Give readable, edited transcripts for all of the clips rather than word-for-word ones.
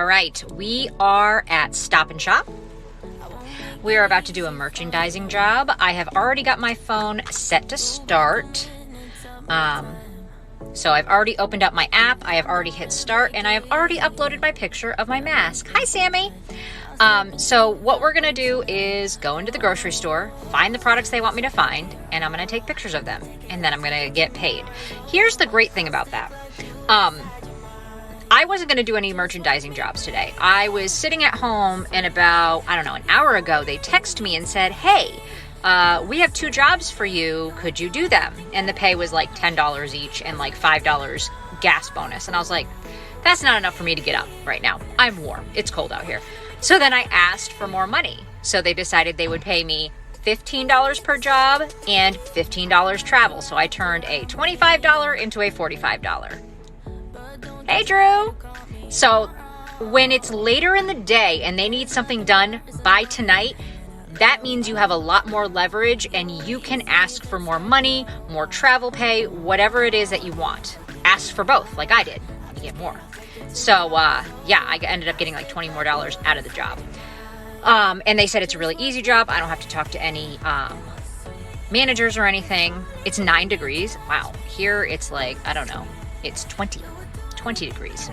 All right, we are at Stop and Shop. We are about to do a merchandising job. I have already got my phone set to start. So I've already opened up my app, I have already hit start, and I have already uploaded my picture of my mask. Hi, Sammy. So what we're gonna do is go into the grocery store, find the products they want me to find, and I'm gonna take pictures of them, and then I'm gonna get paid. Here's the great thing about that. I wasn't gonna do any merchandising jobs today. I was sitting at home, and about, I don't know, an hour ago, they texted me and said, hey, we have 2 jobs for you, could you do them? And the pay was like $10 each and like $5 gas bonus. And I was like, that's not enough for me to get up right now. I'm warm, it's cold out here. So then I asked for more money. So they decided they would pay me $15 per job and $15 travel. So I turned a $25 into a $45. Hey, Drew. So when it's later in the day and they need something done by tonight, that means you have a lot more leverage and you can ask for more money, more travel pay, whatever it is that you want. Ask for both, like I did. You get more. So, yeah, I ended up getting like $20 more out of the job. And they said it's a really easy job. I don't have to talk to any managers or anything. It's 9 degrees. Wow. Here it's like, I don't know. It's 20 degrees.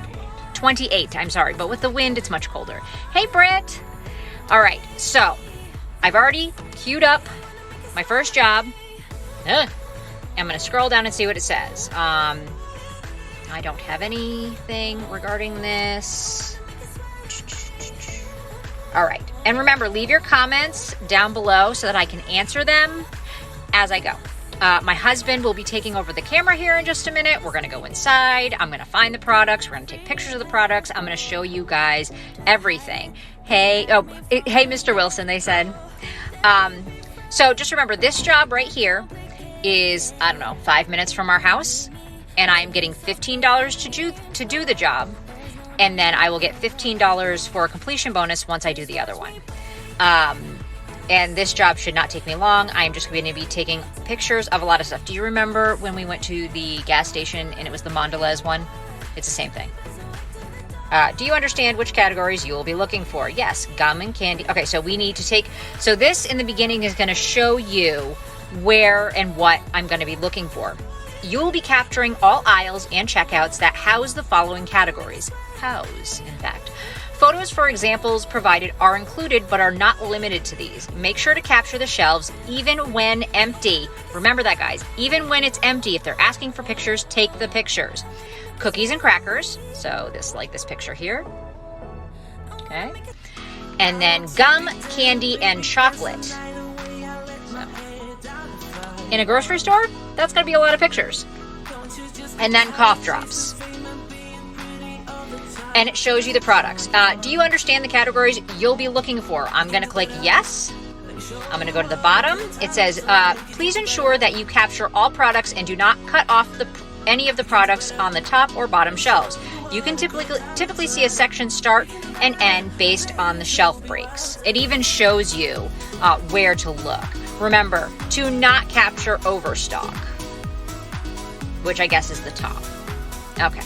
28, I'm sorry. But with the wind, it's much colder. Hey, Britt. All right. So I've already queued up my first job. I'm going to scroll down and see what it says. I don't have anything regarding this. All right. And remember, leave your comments down below so that I can answer them as I go. My husband will be taking over the camera here in just a minute. We're going to go inside. I'm going to find the products. We're going to take pictures of the products. I'm going to show you guys everything. Hey, Mr. Wilson, they said. So just remember, this job right here is, I don't know, 5 minutes from our house. And I'm getting $15 to do the job. And then I will get $15 for a completion bonus once I do the other one. And this job should not take me long. I'm just going to be taking pictures of a lot of stuff. Do you remember when we went to the gas station and it was the Mondelez one? It's the same thing. Do you understand which categories you will be looking for? Yes, gum and candy. Okay, so we need to take... So this in the beginning is going to show you where and what I'm going to be looking for. You will be capturing all aisles and checkouts that house the following categories. House, in fact. Photos for examples provided are included but are not limited to these. Make sure to capture the shelves even when empty. Remember that, guys. Even when it's empty, if they're asking for pictures, take the pictures. Cookies and crackers. So this, like this picture here. Okay. And then gum, candy, and chocolate. So, in a grocery store, that's going to be a lot of pictures. And then cough drops. And it shows you the products. Do you understand the categories you'll be looking for? I'm going to click yes. I'm going to go to the bottom. It says, please ensure that you capture all products and do not cut off any of the products on the top or bottom shelves. You can typically see a section start and end based on the shelf breaks. It even shows you where to look. Remember, to not capture overstock, which I guess is the top. Okay.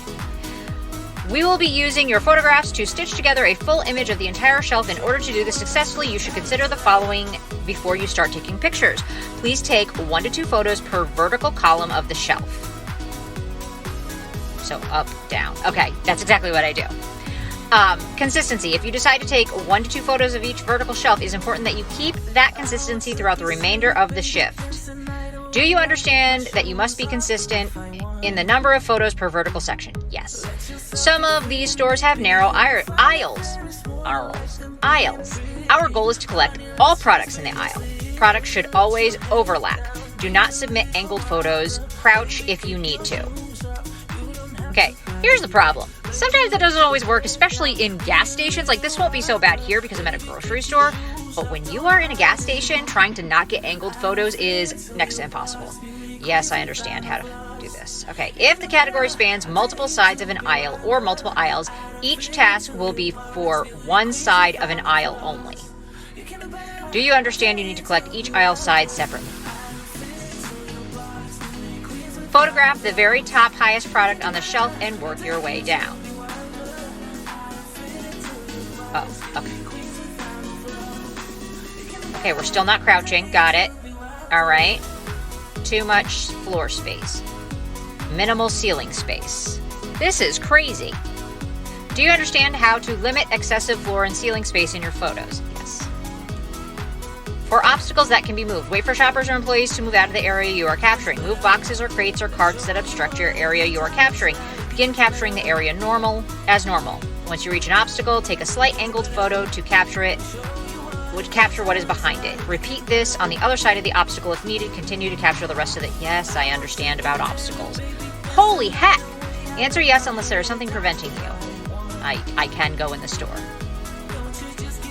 We will be using your photographs to stitch together a full image of the entire shelf. In order to do this successfully, you should consider the following before you start taking pictures. Please take 1 to 2 photos per vertical column of the shelf. So up, down. Okay, that's exactly what I do. Consistency. If you decide to take 1 to 2 photos of each vertical shelf, it is important that you keep that consistency throughout the remainder of the shift. Do you understand that you must be consistent in the number of photos per vertical section? Yes. Some of these stores have narrow aisles. Our goal is to collect all products in the aisle. Products should always overlap. Do not submit angled photos. Crouch if you need to. Okay, here's the problem. Sometimes that doesn't always work, especially in gas stations. Like, this won't be so bad here because I'm at a grocery store. But when you are in a gas station, trying to not get angled photos is next to impossible. Yes, I understand how to do this. Okay, if the category spans multiple sides of an aisle or multiple aisles, each task will be for one side of an aisle only. Do you understand you need to collect each aisle side separately? Photograph the very top highest product on the shelf and work your way down. Oh, okay. Okay, we're still not crouching. Got it. All right. Too much floor space. Minimal ceiling space. This is crazy. Do you understand how to limit excessive floor and ceiling space in your photos? Yes. For obstacles that can be moved, wait for shoppers or employees to move out of the area you are capturing. Move boxes or crates or carts that obstruct your area you are capturing. Begin capturing the area as normal. Once you reach an obstacle, take a slight angled photo to capture what is behind it. Repeat this on the other side of the obstacle if needed. Continue to capture the rest of it. Yes, I understand about obstacles. Holy heck! Answer yes unless there is something preventing you. I can go in the store.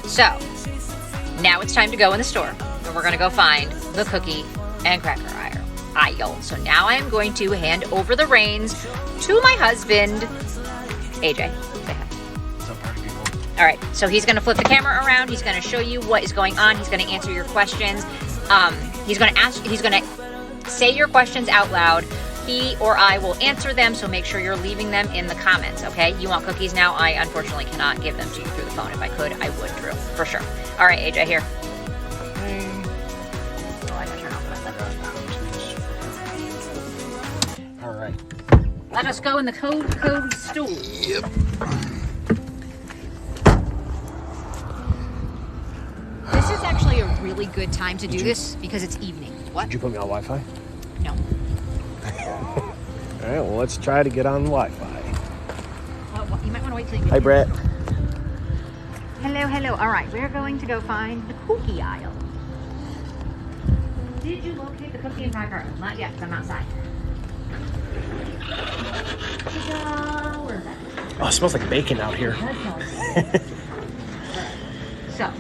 So, now it's time to go in the store. And we're going to go find the cookie and cracker aisle. So now I am going to hand over the reins to my husband, AJ. Say hi. What's up, party people? All right, so he's going to flip the camera around. He's going to show you what is going on. He's going to answer your questions. He's going to say your questions out loud. He or I will answer them, so make sure you're leaving them in the comments, okay? You want cookies now? I unfortunately cannot give them to you through the phone. If I could, I would, Drew, for sure. All right, AJ, here. All right. Let us go in the code stool. Yep. This is actually a really good time to do this because it's evening. What? Did you put me on Wi-Fi? No. All right, well, let's try to get on Wi-Fi. Well, you might want to wait till you get Hi, Brett. Hello. All right, we're going to go find the cookie aisle. Did you locate the cookie and cracker aisle? Not yet, 'cause I'm outside. Where's that? Oh, it smells like bacon out here. So,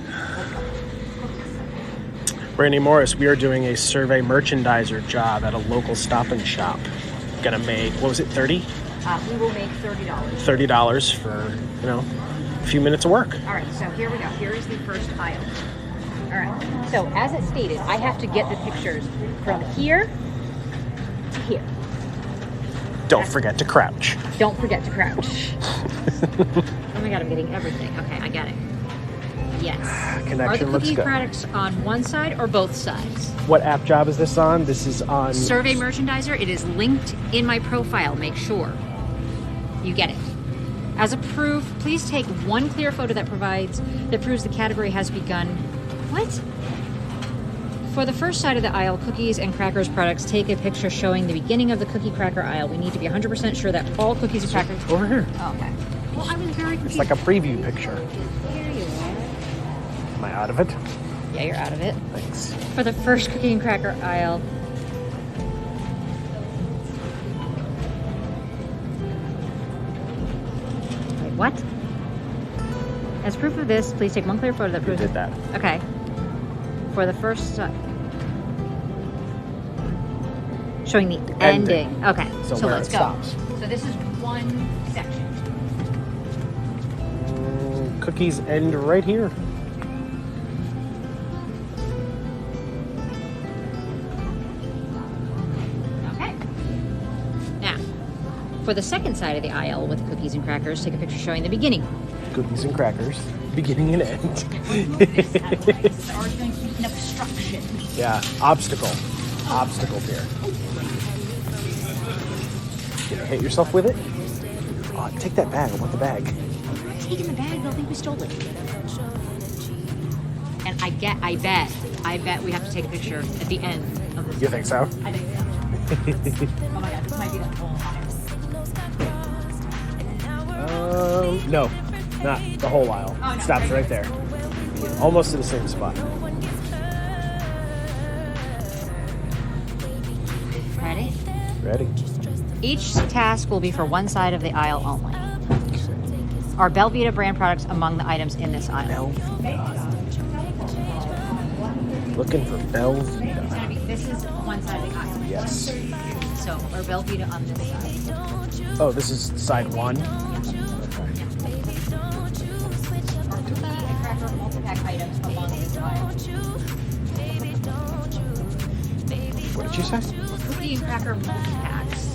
Brandy Morris, we are doing a survey merchandiser job at a local Stop and Shop. Gonna make, what was it, 30? we will make $30. $30 for, a few minutes of work. All right, so here we go. Here is the first aisle. All right, so as it stated, I have to get the pictures from here to here. Don't forget to crouch. Don't forget to crouch. Oh my God, I'm getting everything. Okay, I get it. Yes. Connection Are the looks cookie good. products on one side or both sides? What app job is this on? This is on... Survey Merchandiser. It is linked in my profile. Make sure you get it. As a proof, please take one clear photo that proves the category has begun. What? For the first side of the aisle, cookies and crackers products, take a picture showing the beginning of the cookie cracker aisle. We need to be 100% sure that all cookies and crackers... Over here. Oh, okay. Well, I was very confused. It's like a preview picture. Here you are. Am I out of it? Yeah, you're out of it. Thanks. For the first cookie and cracker aisle. Wait, what? As proof of this, please take one clear photo that You proves... did that. Okay. For the first... showing the ending. Okay, So so where let's it go. stops. So this is one section. Cookies end right here. Okay. Now, for the second side of the aisle with the cookies and crackers, take a picture showing the beginning. Cookies and crackers. Beginning and end. This is already going to be an obstruction. Yeah, obstacle. Obstacles here. Gonna hit yourself with it? Oh, take that bag. I want the bag. I'm not taking the bag. They'll think we stole it. And I bet we have to take a picture at the end of this. You think so? I think so. Oh my God, this might be the whole aisle. No, not the whole aisle. Oh, no, It stops right there. Almost to the same spot. Ready? Ready? Each task will be for one side of the aisle only. Are Belvita brand products among the items in this aisle? Looking for Belvita. This is one side of the aisle. Yes. So, are Belvita on this side? Oh, this is side one. Are cookie and cracker multi-pack items among this aisle? What did you say? Cookie and cracker multi-packs.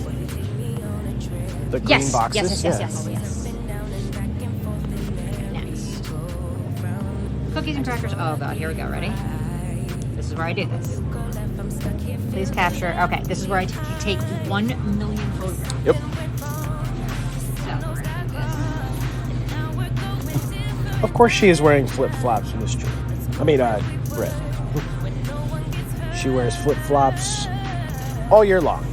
The green Yes, boxes? yes. Next. cookies and crackers. Oh god, here we go. Ready? This is where I do this. Please capture. Okay, this is where I take 1 million photographs. Yep. So we're gonna do this. Of course, she is wearing flip-flops in this trip. I mean, Brit. She wears flip-flops all year long.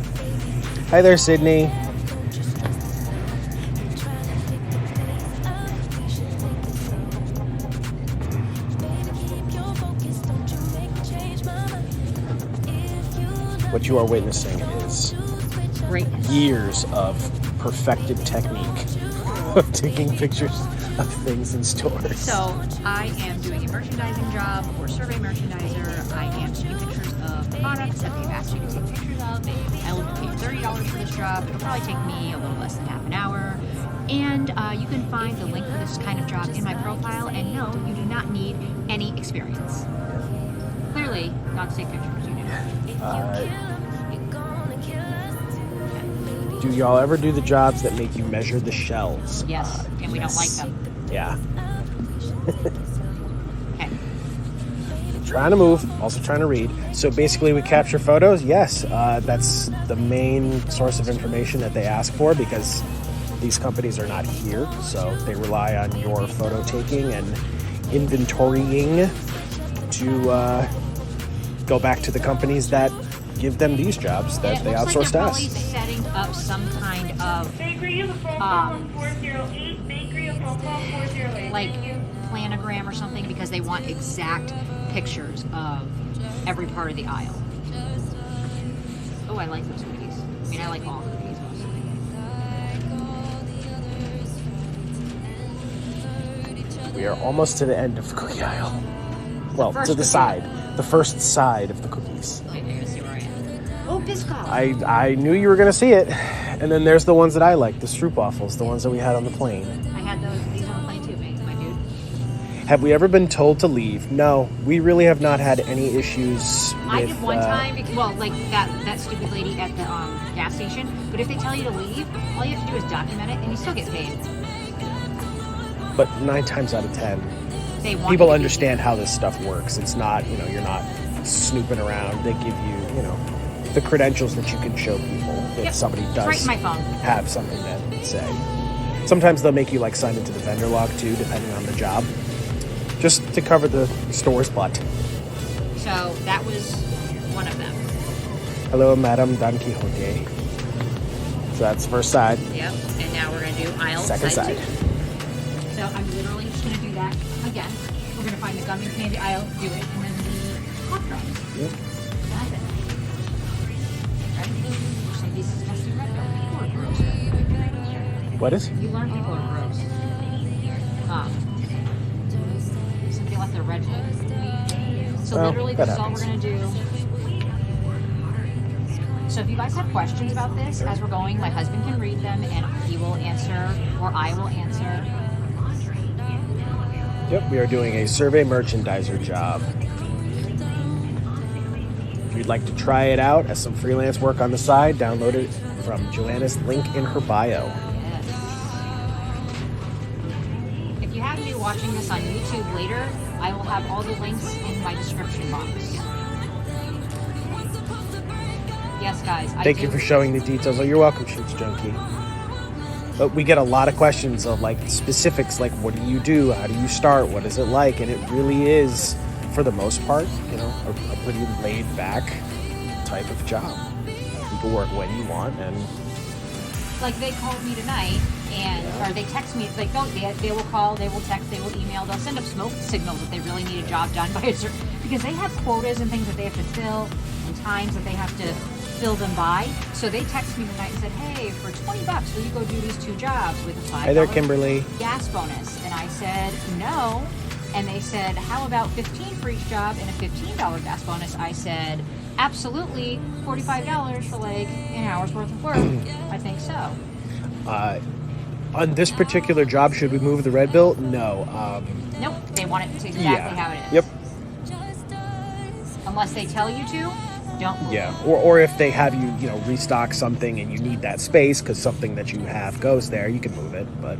Hi there, Sydney. What you are witnessing is Great. years of perfected technique of taking pictures of things in stores. So I am doing a merchandising job or survey merchandiser. I am taking pictures of products that they've asked me to take pictures of. I will be paid $30 for this job. It'll probably take me a little less than half an hour. And you can find the link for this kind of job in my profile. And no, you do not need any experience. Clearly, not to take pictures, you do. Do y'all ever do the jobs that make you measure the shelves? Yes, and we don't like them. Yeah. Okay. Trying to move, also trying to read. So basically we capture photos. Yes, that's the main source of information that they ask for because these companies are not here. So they rely on your photo taking and inventorying to go back to the companies that give them these jobs that they outsource to probably us. setting up some kind of Bakery of the phone call 408. Bakery of phone call 408. like planogram or something because they want exact pictures of every part of the aisle. Oh, I like those cookies. I mean, I like all cookies mostly. We are almost to the end of the cookie aisle. Well, First to the cookie. side. The first side of the cookies. Wait, you're gonna see where I am. Oh, Biscoff. I knew you were going to see it. And then there's the ones that I like, the stroopwafels, the ones that we had on the plane. I had these on the plane too, mate, my dude. Have we ever been told to leave? No, we really have not had any issues with... I did one time, well, like that stupid lady at the gas station. But if they tell you to leave, all you have to do is document it, and you still get paid. But 9 times out of 10, They want people you to understand how this stuff works. It's not, you're not snooping around. They give you, the credentials that you can show people if Yep. somebody It's right does in my phone. have something that say. Sometimes they'll make you sign into the vendor log too, depending on the job, just to cover the store's butt. So that was one of them. Hello, Madame Don Quixote. So that's first side. Yep. And now we're gonna do aisle Second side. 2. So I'm literally just gonna do that again. We're gonna find the gummy candy aisle, do it, and then the hot dogs. Yep. That's it. Ready? So this is just red belt. People are gross. What is? You learn people are gross. Somebody left their red bull. So Well, literally, that this is all we're happens. gonna do. So if you guys have questions about this as we're going, my husband can read them and he will answer, or I will answer. Yep, we are doing a survey merchandiser job. If you'd like to try it out as some freelance work on the side, download it from Joanna's link in her bio. Yes. If you happen to be watching this on YouTube later, I will have all the links in my description box. Yes, guys. Thank you for showing the details. Oh, you're welcome, Shoots Junkie. But we get a lot of questions of specifics, like what do you do? How do you start? What is it like? And it really is, for the most part, a pretty laid back type of job. People work when you want, and Like they called me tonight, or they text me. Like they will call, they will text, they will email. They'll send up smoke signals if they really need a job done by a certain, because they have quotas and things that they have to fill, and times that they have to fill them by. So they texted me tonight and said, "Hey, for $20, will you go do these 2 jobs with a $5 hi there, Kimberly. gas bonus?" And I said, "No." And they said, "How about 15 for each job and a $15 gas bonus?" I said, "Absolutely, $45 for an hour's worth of work." I think so. On this particular job, should we move the red bill? No. Nope, they want it to exactly how it is. Yep. Unless they tell you to, don't move. Yeah. Or if they have you, restock something and you need that space because something that you have goes there, you can move it. But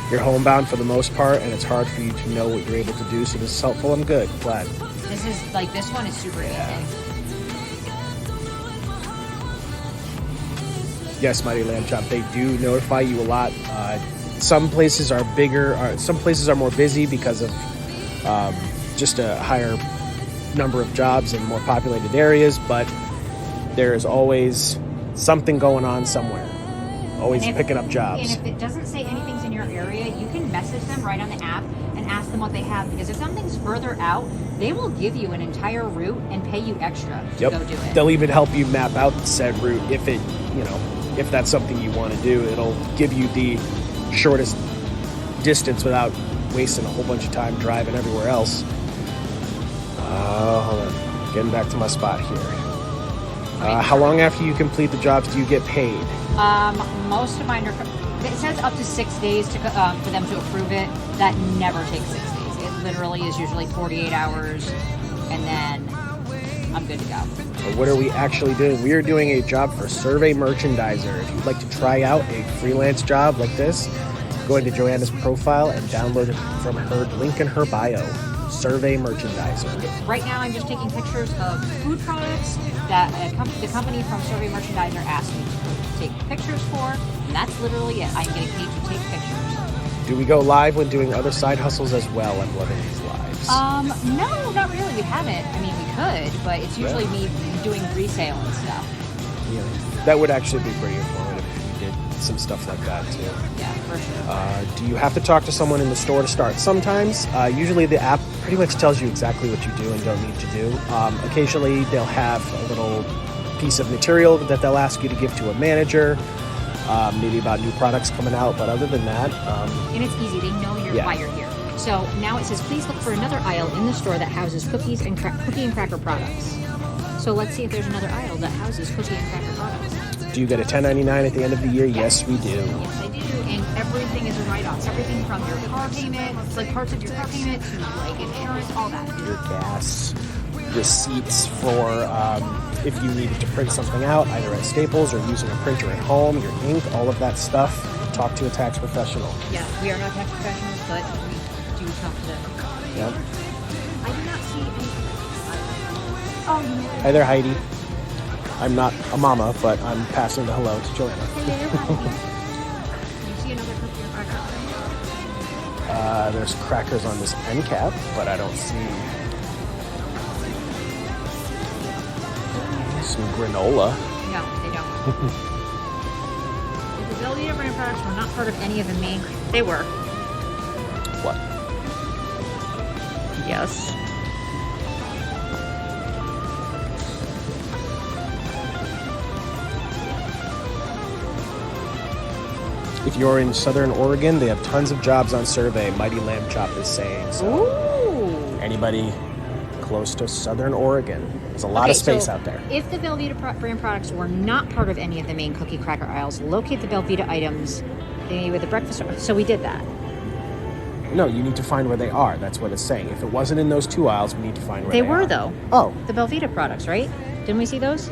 you're homebound for the most part, and it's hard for you to know what you're able to do. So this is helpful. I'm good. Glad. This is like, this one is super easy. Yes, Mighty Lamb Chop. They do notify you a lot. Some places are bigger. Some places are more busy because of just a higher number of jobs in more populated areas. But there is always something going on somewhere. Always And if- picking up jobs. And if it doesn't say anything's in your area, you can message them right on the app and ask them what they have. Because if something's further out, they will give you an entire route and pay you extra to Yep. go do it. They'll even help you map out said route if it, if that's something you want to do. It'll give you the shortest distance without wasting a whole bunch of time driving everywhere else. Hold on. Getting back to my spot here. How long after you complete the jobs do you get paid? Most of mine are. It says up to 6 days for them to approve it. That never takes 6 days. It literally is usually 48 hours, and then I'm good to go. So what are we actually doing? We are doing a job for Survey Merchandiser. If you'd like to try out a freelance job like this, go into Joanna's profile and download it from her link in her bio. Survey Merchandiser. Right now, I'm just taking pictures of food products that the company from Survey Merchandiser asked me to take pictures for, and that's literally it. I'm getting paid to take pictures. Do we go live when doing other side hustles as well? I'm loving these lives. No, not really. We haven't. I mean, we could, but it's usually me doing resale and stuff. Yeah, that would actually be pretty informative if you did some stuff like that too. Yeah, for sure. Do you have to talk to someone in the store to start? Sometimes. Usually the app pretty much tells you exactly what you do and don't need to do. Occasionally they'll have a little piece of material that they'll ask you to give to a manager, maybe about new products coming out, but other than that... And it's easy. They know why you're here. So now it says, please look for another aisle in the store that houses cookies and cookie and cracker products. So let's see if there's another aisle that houses cookie and cracker products. Do you get a 1099 at the end of the year? Yes, we do. Yes, I do. And everything is a write-off. Everything from your car payment, like parts of your car payment, to like insurance, all that. Your gas, receipts for if you needed to print something out, either at Staples or using a printer at home, your ink, all of that stuff. Talk to a tax professional. Yeah, we are not tax professionals, but we do talk to them. Yep. I do not see any. Oh, you know. Hi there, Heidi. I'm not a mama, but I'm passing the hello to Joanna. You see another cookie and cracker? There's crackers on this end cap, but I don't see some granola. No, they don't. If the Velveeta brand products were not part of any of the main, they were. What? Yes. If you're in Southern Oregon, they have tons of jobs on survey, Mighty Lamb Chop is saying. So Ooh. anybody close to Southern Oregon, there's a lot of space out there. If the Velveeta brand products were not part of any of the main cookie cracker aisles, locate the Velveeta items with the breakfast. So we did that. No, you need to find where they are. That's what it's saying. If it wasn't in those two aisles, we need to find where They they were are. though. Oh, The Velveeta products, right? Didn't we see those?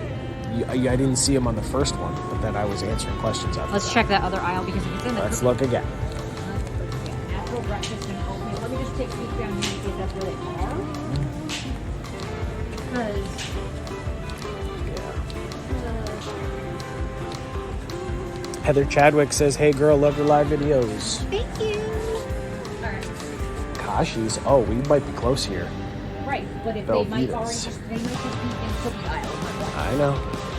I didn't see them on the first one, but then I was answering questions after Let's that. check that other aisle because if it's in the Let's look again. natural breakfast and oatmeal. Let me just take a peek down here and see if that's where they are. Because Heather Chadwick says, "Hey girl, love your live videos." thank you. All right. Kashi's. Oh, we might be close here. Right, but if they might already Velveeta's. just, they might just be in cookie aisle. I know.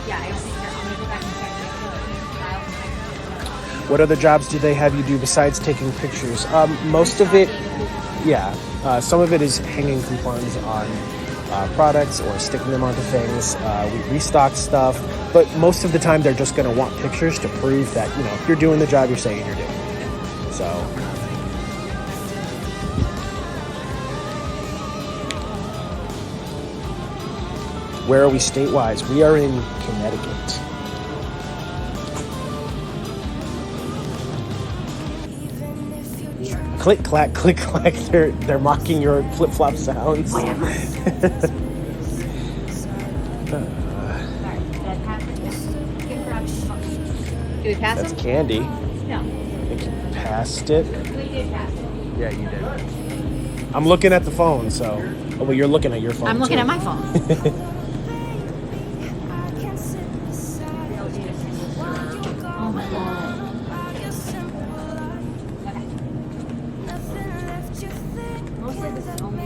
Yeah, I don't think they're. I'm gonna go back and check. Make sure they're in cookie aisle. What other jobs do they have you do besides taking pictures? Most of it, yeah. Some of it is hanging coupons on products or sticking them onto things. We restock stuff, but most of the time they're just going to want pictures to prove that, you're doing the job you're saying you're doing. So. Where are we state-wise? We are in Connecticut. Click clack, click clack. They're mocking your flip flop sounds. Sorry, did I pass it? Can grab some. Do we pass That's it? candy. No. think you passed it. Yeah, you did. I'm looking at the phone, so. Oh, well, you're looking at your phone. I'm looking too. at my phone. Oh my god. Mostly this is only.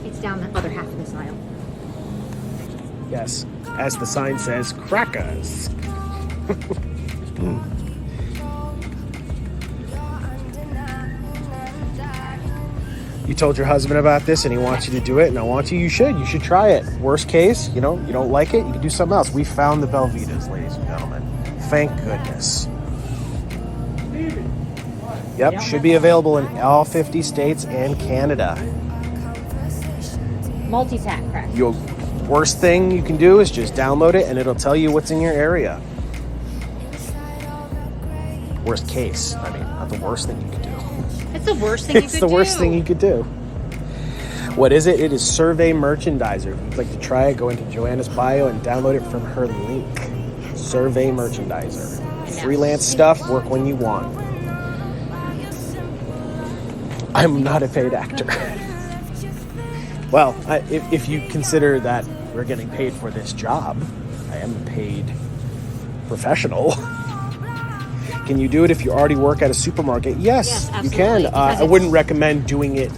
It's down the other half of this aisle. Yes, as the sign says, crackers. You told your husband about this and he wants you to do it, and I want you should. You should try it. Worst case, you don't like it, you can do something else. We found the Belvitas, ladies and gentlemen. Thank goodness. Yep, should be available in all 50 states and Canada. Multi-pack crack. Your worst thing you can do is just download it and it'll tell you what's in your area. Worst case. I mean, not the worst thing you could do. It's the worst thing you could do. It's the worst thing you could do. What is it? It is Survey Merchandiser. If you'd like to try it, go into Joanna's bio and download it from her link. Survey Merchandiser. Freelance stuff, work when you want. I'm not a paid actor. Well, if you consider that we're getting paid for this job, I am a paid professional. Can you do it if you already work at a supermarket? Yes, you can. I wouldn't recommend doing it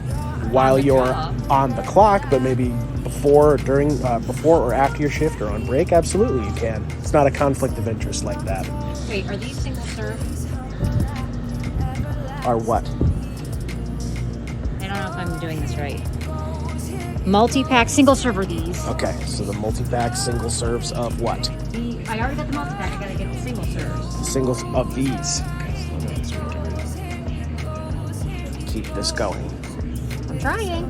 while you're on the clock, but maybe before or after your shift or on break. Absolutely, you can. It's not a conflict of interest like that. Wait, are these single serve? Or what? I don't know if I'm doing this right. Multi-pack single serve are these. Okay, so the multi-pack single serves of what? I already got the multi-pack. I gotta get the single serves. Singles of these. Okay, so keep this going. I'm trying.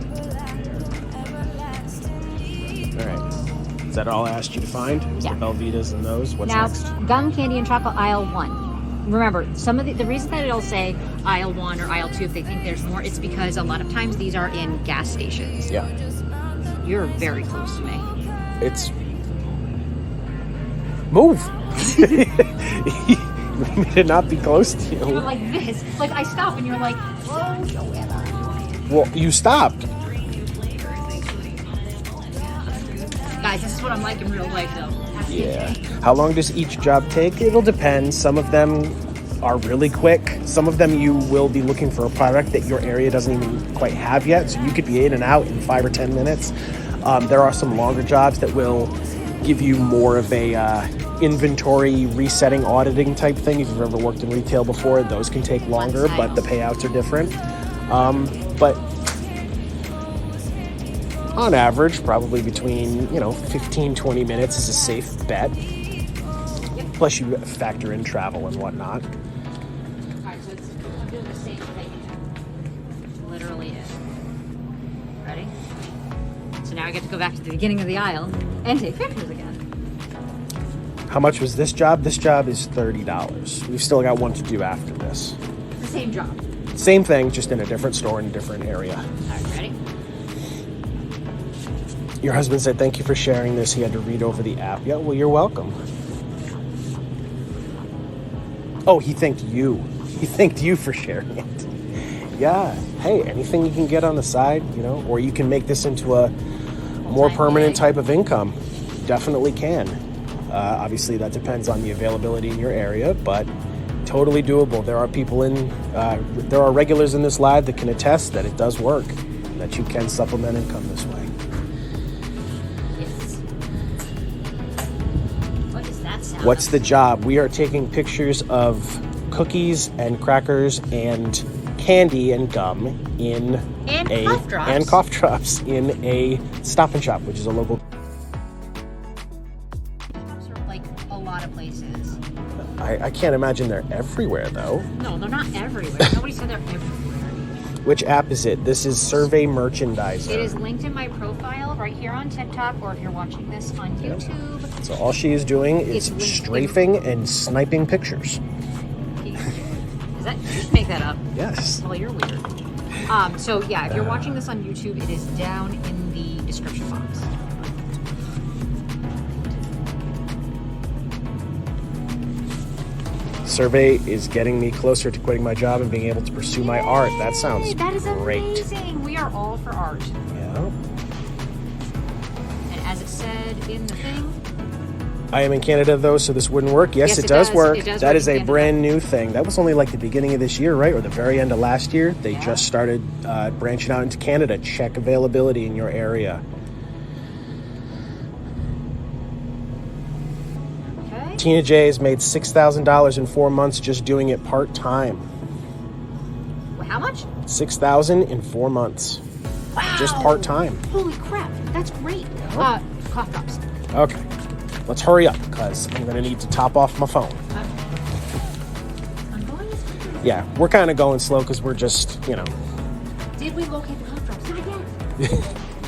All right. Is that all I asked you to find? Yeah. The Belvitas and those? What's Now, next? gum, candy, and chocolate aisle 1. Remember, some of the reason that it'll say aisle 1 or aisle 2 if they think there's more, it's because a lot of times these are in gas stations. Yeah. You're very close to me. It's... Move! You want me to not be close to You're you? like this. Like I stop and you're like, whoa, Joanna. Well, you stopped. Guys, this is what I'm like in real life though. Yeah. How long does each job take? It'll depend. Some of them are really quick. Some of them you will be looking for a product that your area doesn't even quite have yet, so you could be in and out in 5 or 10 minutes. There are some longer jobs that will give you more of a inventory resetting, auditing type thing. If you've ever worked in retail before, those can take longer, but the payouts are different. But on average, probably between 15-20 minutes is a safe bet. Plus you factor in travel and whatnot. Alright, so I'm doing the same thing. Literally it. Ready? So now I get to go back to the beginning of the aisle and take pictures again. How much was this job? This job is $30. We've still got one to do after this. The same job. Same thing, just in a different store in a different area. Alright, ready? Your husband said thank you for sharing this. He had to read over the app. Yeah, well, you're welcome. Oh, he thanked you. He thanked you for sharing it. Yeah. Hey, anything you can get on the side, or you can make this into a more permanent type of income. Definitely can. Obviously, that depends on the availability in your area, but totally doable. There are people there are regulars in this live that can attest that it does work, that you can supplement income this way. Yes. What does that sound? What's the job? We are taking pictures of cookies and crackers and candy and gum in cough drops in a Stop and Shop, which is a local. Like a lot of places. I can't imagine they're everywhere though. No, they're not everywhere. Nobody said they're everywhere. Which app is it? This is Survey Merchandiser. It is linked in my profile right here on TikTok, or if you're watching this on YouTube. So all she is doing is It's linked strafing and sniping pictures. Is that? Did you just make that up? Yes. Well, you're weird. So yeah, if you're watching this on YouTube, it is down in the description box. Survey is getting me closer to quitting my job and being able to pursue my art. That sounds That is great. amazing. We are all for art. Yeah. And as it said in the thing, I am in Canada though, so this wouldn't work. Yes, it does work. It does That work is in a Canada. brand new thing. That was only like the beginning of this year, right? Or the very end of last year. They Yeah. just started branching out into Canada. Check availability in your area. okay. Tina J has made $6,000 in 4 months just doing it part-time. Well, how much? $6,000 in 4 months. Wow. Just part-time. Holy crap. That's great. Cough drops. Okay. Let's hurry up because I'm going to need to top off my phone. I'm going as quickly as Yeah, we're kind of going slow because we're just, Did we locate the cough drops? Not yet.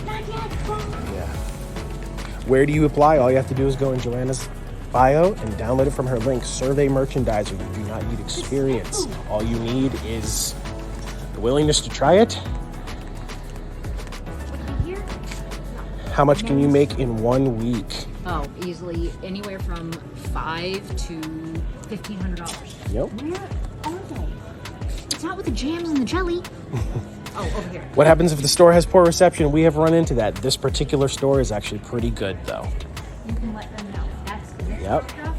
Not yet. Yeah. Where do you apply? All you have to do is go in Joanna's bio and download it from her link. Survey Merchandiser. You do not need experience. All you need is the willingness to try it. Would it be here? How much can you make in 1 week? Oh, easily anywhere from $500 to $1,500. Yep. Where are they? It's not with the jams and the jelly. Oh, over here. What happens if the store has poor reception? We have run into that. This particular store is actually pretty good though. You can let them know. That's this Yep. stuff.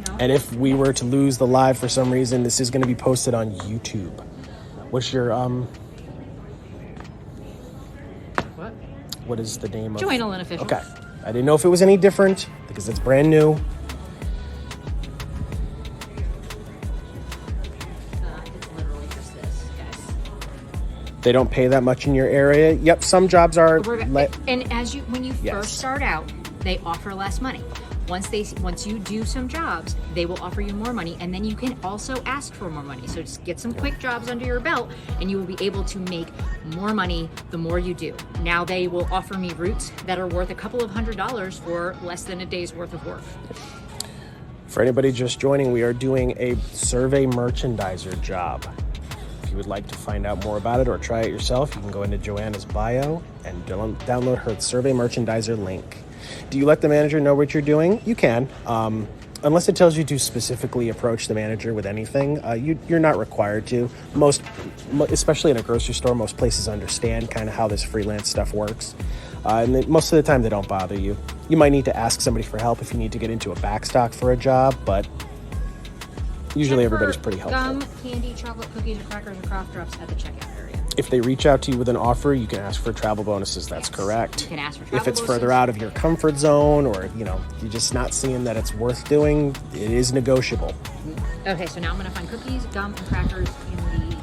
No. And if we were to lose the live for some reason, this is going to be posted on YouTube. What's your What? what is the name of Joanna Lynn Official. Okay. I didn't know if it was any different because it's brand new. It's literally just this, guys. They don't pay that much in your area. Yep, some jobs are And when you Yes. first start out, they offer less money. Once you do some jobs, they will offer you more money, and then you can also ask for more money. So just get some quick jobs under your belt, and you will be able to make more money the more you do. Now they will offer me roots that are worth a couple of $100 for less than a day's worth of work. For anybody just joining, we are doing a Survey Merchandiser job. If you would like to find out more about it or try it yourself, you can go into Joanna's bio and download her Survey Merchandiser link. Do you let the manager know what you're doing? You can. Unless it tells you to specifically approach the manager with anything, you're not required to. Especially in a grocery store, most places understand kind of how this freelance stuff works. And most of the time, they don't bother you. You might need to ask somebody for help if you need to get into a backstock for a job, but usually everybody's pretty helpful. Gum, candy, chocolate, cookies, or crackers, or cough drops at the checkout area. If they reach out to you with an offer, you can ask for travel bonuses. That's correct. You can ask for If travel it's further bonuses. out of your comfort zone or, you're just not seeing that it's worth doing, it is negotiable. Okay, so now I'm gonna find cookies, gum, and crackers in the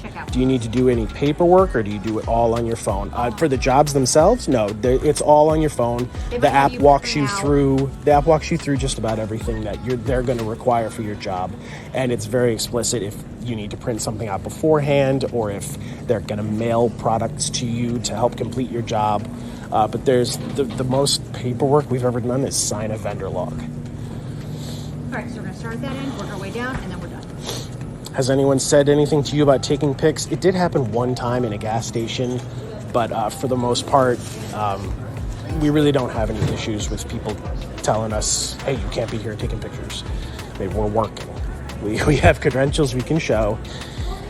checkout. Do you need to do any paperwork or do you do it all on your phone? For the jobs themselves, no, it's all on your phone. They The might have app you walks print you out- through. The app walks you through just about everything that they're going to require for your job, and it's very explicit if you need to print something out beforehand or if they're going to mail products to you to help complete your job. But there's the most paperwork we've ever done is sign a vendor log. All right, so we're gonna start at that end, work our way down, and then we're done. Has anyone said anything to you about taking pics? It did happen one time in a gas station, but for the most part, we really don't have any issues with people telling us, hey, you can't be here taking pictures. I mean, we're working. We have credentials we can show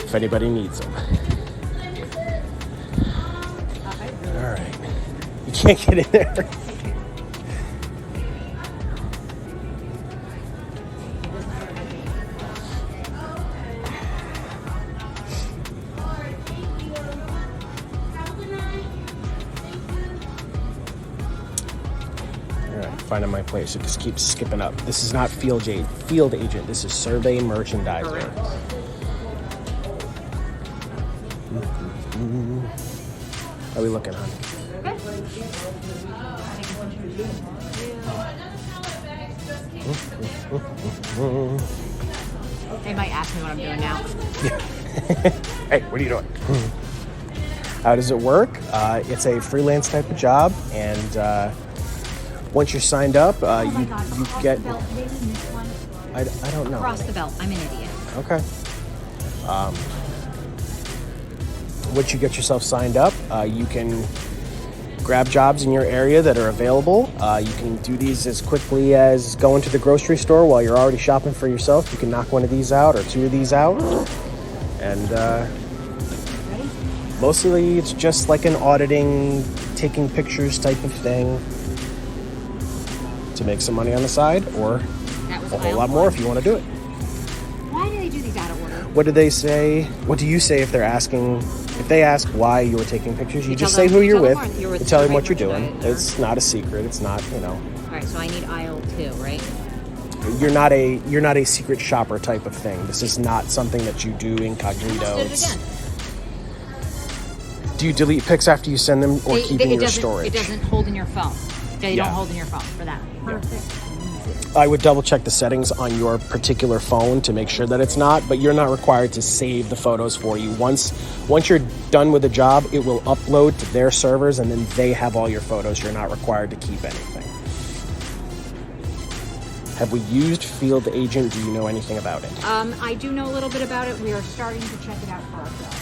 if anybody needs them. All right. You can't get in there. Finding my place. It just keeps skipping up. This is not field agent. This is Survey Merchandiser. How are we looking, honey? They might ask me what I'm doing now. Hey, what are you doing? How does it work? It's a freelance type of job, and once you're signed up, Oh you get. The belt. Did they miss one? I don't know. Cross the belt. I'm an idiot. Okay. Once you get yourself signed up, you can grab jobs in your area that are available. You can do these as quickly as going to the grocery store while you're already shopping for yourself. You can knock one of these out or two of these out. And mostly it's just like an auditing, taking pictures type of thing to make some money on the side, or a whole lot more if you want to do it. Why do they do these out of order? What do they say? What do you say if they're asking? If they ask why you're taking pictures, you just tell say them- who you're tell them with. you're with You tell them Survey what you're doing. Merchandise, or- It's not a secret. It's not, you know. All right, so I need aisle 2, right? You're not a secret shopper type of thing. This is not something that you do incognito. Let's do it It's- again. Do you delete pics after you send them, or keep in your storage? It doesn't hold in your phone. They Yeah. don't hold in your phone for that. Perfect. I would double check the settings on your particular phone to make sure that it's not, but you're not required to save the photos for you. Once you're done with the job, it will upload to their servers, and then they have all your photos. You're not required to keep anything. Have we used Field Agent? Do you know anything about it? I do know a little bit about it. We are starting to check it out for ourselves.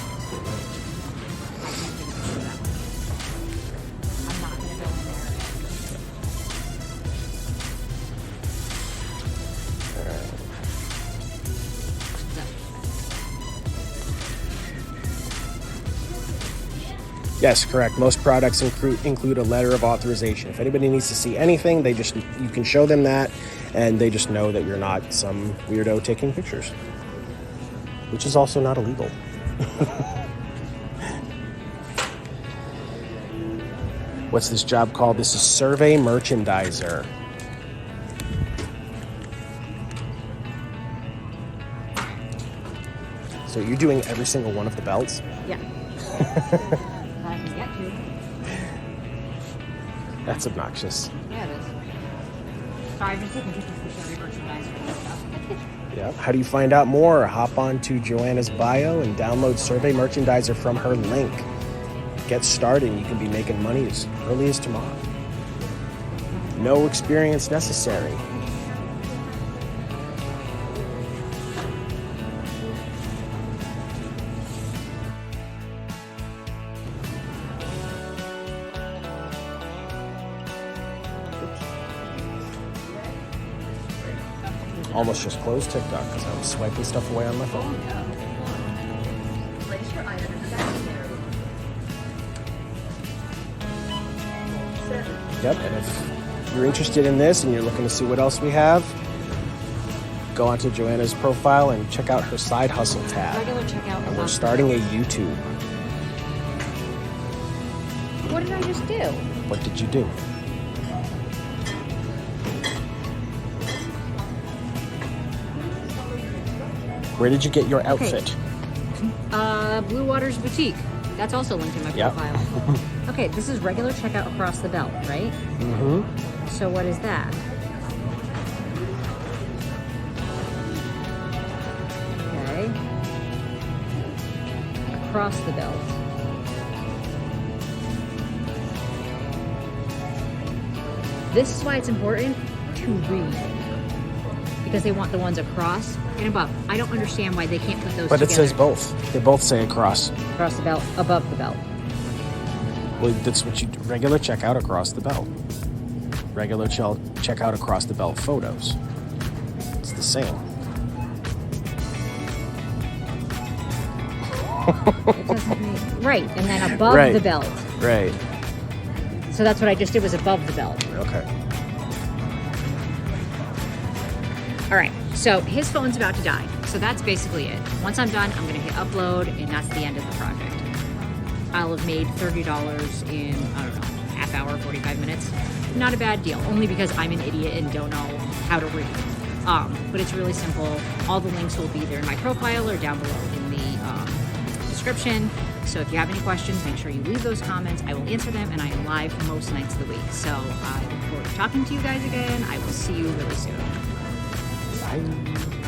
I'm not going to go in there. Yes, correct. Most products include a letter of authorization. If anybody needs to see anything, you can show them that, and they just know that you're not some weirdo taking pictures, which is also not illegal. What's this job called? This is Survey Merchandiser. So you're doing every single one of the belts? Yeah. I can get to. That's obnoxious. Yeah, it is. Sorry, I've been taking pictures for Survey Merchandiser and stuff. Yeah. How do you find out more? Hop on to Joanna's bio and download Survey Merchandiser from her link. Get started and you can be making money as early as tomorrow. No experience necessary. Almost just closed TikTok because I was swiping stuff away on my phone. Place your item in the basket. 7. Yep, and if you're interested in this and you're looking to see what else we have, go onto Joanna's profile and check out her side hustle tab. Regular checkout. And we're starting a YouTube. What did I just do? What did you do? Where did you get your outfit? Blue Waters Boutique. That's also linked in my Yep. profile. Okay, this is regular checkout across the belt, right? Mm-hmm. So what is that? Okay. Across the belt. This is why it's important to read. Because they want the ones across and above. I don't understand why they can't put those But together. it says both. They both say across. Across the belt, above the belt. Well, that's what you do. Regular checkout across the belt. Regular checkout across the belt photos. It's the same. It doesn't make, right, and then above Right. the belt. Right. So that's what I just did, was above the belt. Okay. All right, so his phone's about to die. So that's basically it. Once I'm done, I'm gonna hit upload, and that's the end of the project. I'll have made $30 in, I don't know, half hour, 45 minutes. Not a bad deal, only because I'm an idiot and don't know how to read. But it's really simple. All the links will be there in my profile or down below in the description. So if you have any questions, make sure you leave those comments. I will answer them, and I am live most nights of the week. So I look forward to talking to you guys again. I will see you really soon. Bye.